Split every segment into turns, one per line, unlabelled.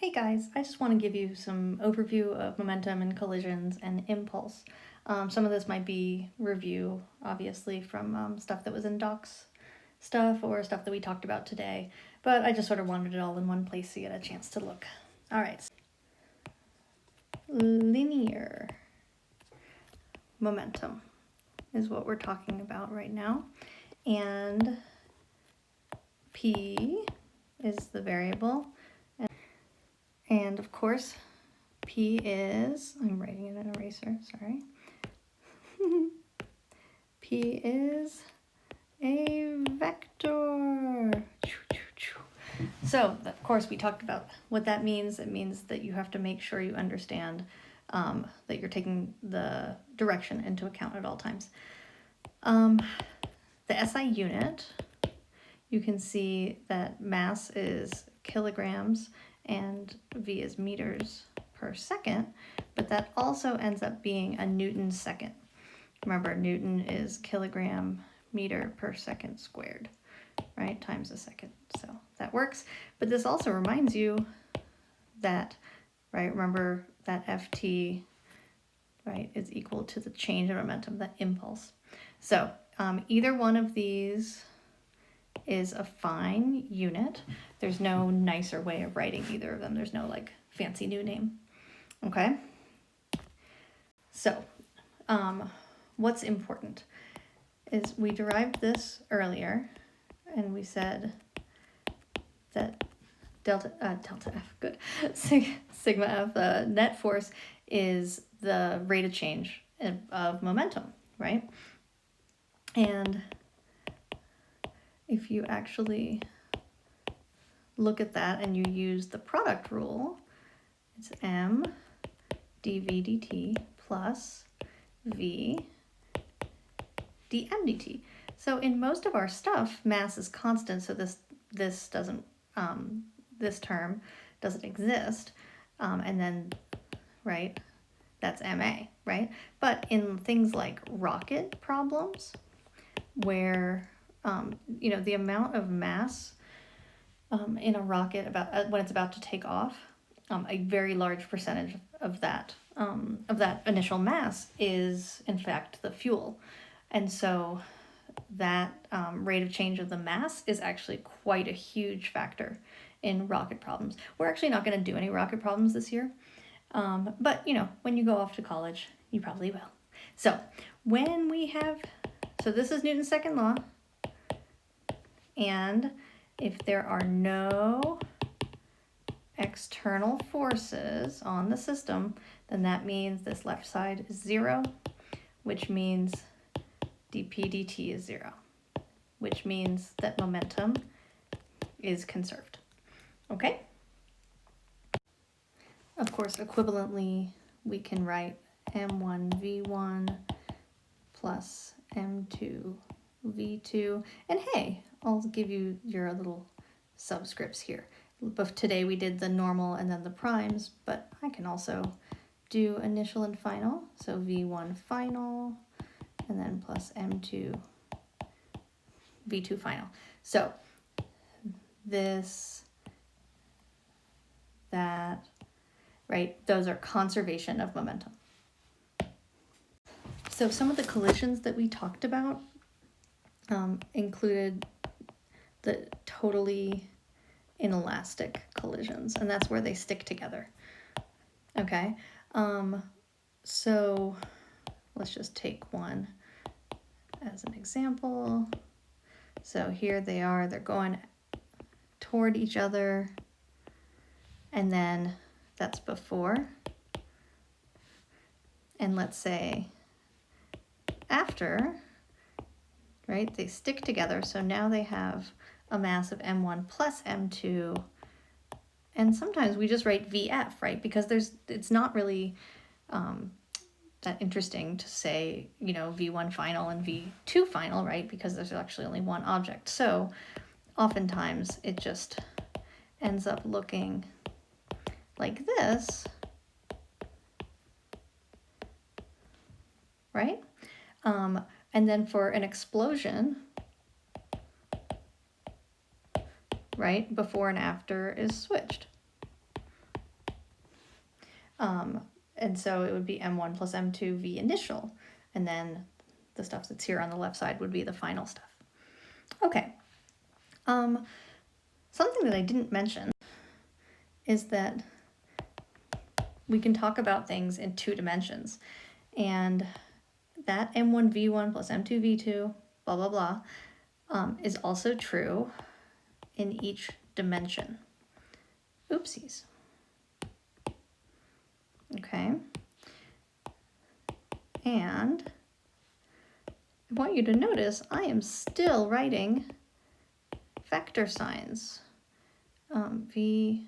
Hey guys, I just want to give you some overview of momentum and collisions and impulse. Some of this might be review, obviously, from stuff that was in docs stuff or stuff that we talked about today, but I just sort of wanted it all in one place so you get a chance to look. All right. Linear momentum is what we're talking about right now. And P is the variable. And of course, P is, I'm writing it in an eraser, sorry. P is a vector. So, of course, we talked about what that means. It means that you have to make sure you understand that you're taking the direction into account at all times. The SI unit, you can see that mass is kilograms and V is meters per second, but that also ends up being a Newton second. Remember, Newton is kilogram meter per second squared, right, times a second. So that works. But this also reminds you that, right, remember that Ft, right, is equal to the change in momentum, that impulse. So either one of these is a fine unit. There's no nicer way of writing either of them. There's no like fancy new name. Okay. So what's important is we derived this earlier and we said that delta F, good, sigma F, the net force is the rate of change of momentum, right? And if you actually look at that and you use the product rule, it's m dv dt plus v dm dt. So in most of our stuff, mass is constant, so this doesn't, this term doesn't exist, and then, right, that's ma, right? But in things like rocket problems, where the amount of mass in a rocket when it's about to take off, a very large percentage of that initial mass is in fact the fuel, and so that rate of change of the mass is actually quite a huge factor in rocket problems. We're actually not going to do any rocket problems this year, but when you go off to college, you probably will. So so this is Newton's second law. And if there are no external forces on the system, then that means this left side is 0, which means dp dt is 0, which means that momentum is conserved. Okay? Of course, equivalently, we can write m1 v1 plus m2 v2, and hey, I'll give you your little subscripts here. But today we did the normal and then the primes, but I can also do initial and final, so v1 final, and then plus m2 v2 final. So this, that, right, those are conservation of momentum. So some of the collisions that we talked about included the totally inelastic collisions, and that's where they stick together. Okay, so let's just take one as an example. So here they are, they're going toward each other, and then that's before, and let's say after, right, they stick together, so now they have a mass of m1 plus m2, and sometimes we just write vf, right, because it's not really that interesting to say, v1 final and v2 final, right, because there's actually only one object. So oftentimes it just ends up looking like this, right? And then for an explosion, right, before and after is switched. And so it would be M1 plus M2 V initial, and then the stuff that's here on the left side would be the final stuff. Okay. Something that I didn't mention is that we can talk about things in 2 dimensions, and that M1 V1 plus M2 V2, blah, blah, blah, is also true in each dimension. Oopsies. Okay. And I want you to notice I am still writing vector signs. V1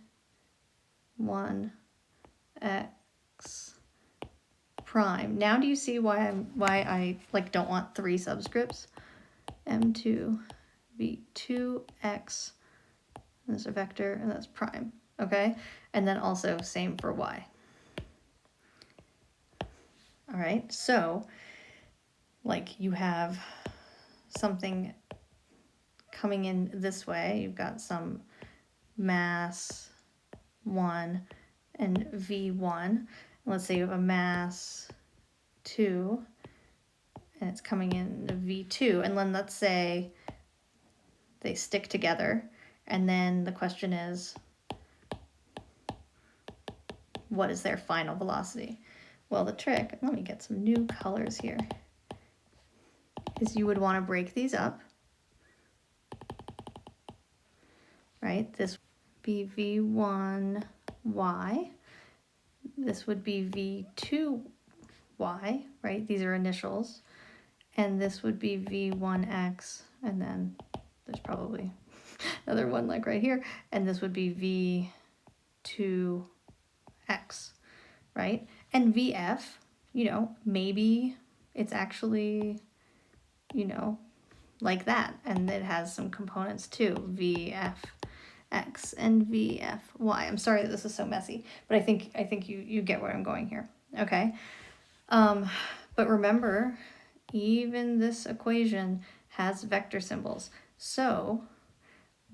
x prime. Now do you see why I like don't want 3 subscripts? M2 V2 x. There's a vector and that's prime. Okay? And then also same for y. All right, so like you have something coming in this way. You've got some mass 1 and V1. Let's say you have a mass 2 and it's coming in the V2. And then let's say they stick together. And then the question is, what is their final velocity? Well, the trick, let me get some new colors here, is you would want to break these up, right? This would be V1y, this would be V2y, right? These are initials, and this would be V1x, and then there's probably another one like right here, and this would be V2x, right? And VF, you know, maybe it's actually, you know, like that, and it has some components too, VFX and VFY. I'm sorry that this is so messy, but I think you get where I'm going here, okay? But remember, even this equation has vector symbols, so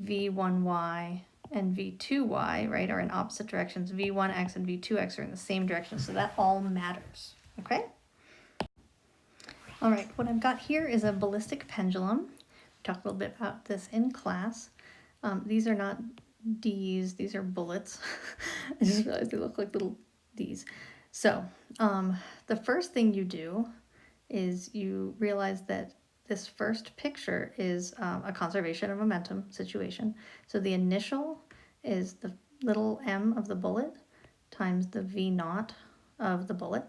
V1y and V2y, right, are in opposite directions. V1x and V2x are in the same direction, so that all matters, okay? All right, what I've got here is a ballistic pendulum. We talked a little bit about this in class. These are not D's, these are bullets. I just realized they look like little D's. So the first thing you do is you realize that this first picture is a conservation of momentum situation. So the initial is the little m of the bullet times the v naught of the bullet.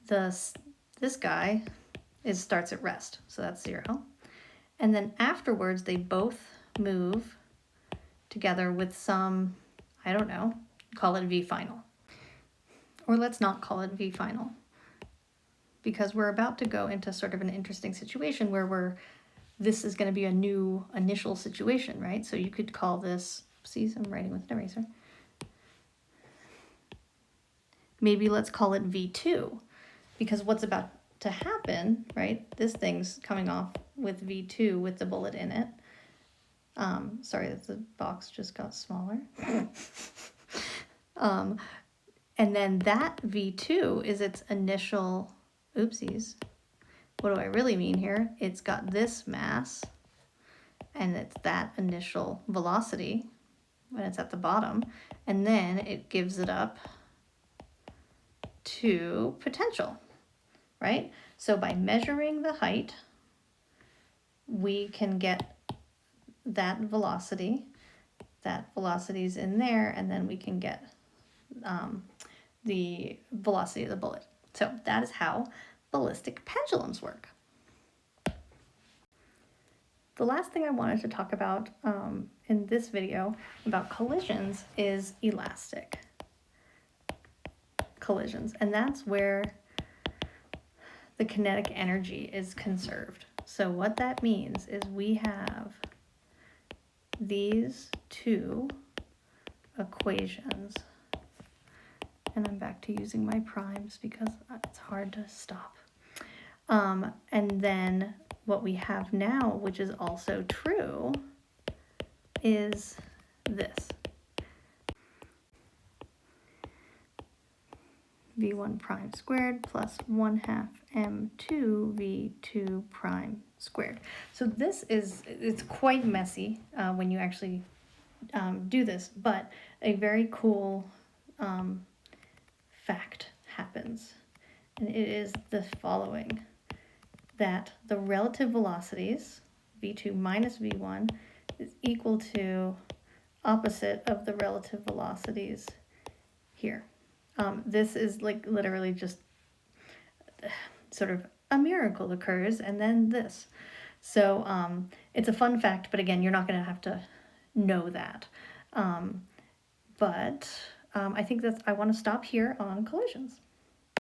This guy starts at rest, so that's 0. And then afterwards, they both move together with some, I don't know, call it v final. Or let's not call it v final, because we're about to go into sort of an interesting situation where this is going to be a new initial situation, right? So you could call this, oopsies, I'm writing with an eraser. Maybe let's call it V2, because what's about to happen, right? This thing's coming off with V2 with the bullet in it. Sorry that the box just got smaller. And then that V2 is its initial, oopsies, what do I really mean here? It's got this mass, and it's that initial velocity when it's at the bottom, and then it gives it up to potential, right? So by measuring the height, we can get that velocity. That velocity's in there, and then we can get the velocity of the bullet. So that is how ballistic pendulums work. The last thing I wanted to talk about in this video about collisions is elastic collisions, and that's where the kinetic energy is conserved. So what that means is we have these 2 equations, and I'm back to using my primes because it's hard to stop. And then what we have now, which is also true, is this. v1 prime squared plus 1/2 m2 v2 prime squared. So this is, it's quite messy when you actually do this, but a very cool fact happens. And it is the following, that the relative velocities, v2 minus v1, is equal to opposite of the relative velocities here. This is like literally just sort of a miracle occurs, and then this. So it's a fun fact, but again, you're not going to have to know that. But I think I want to stop here on collisions.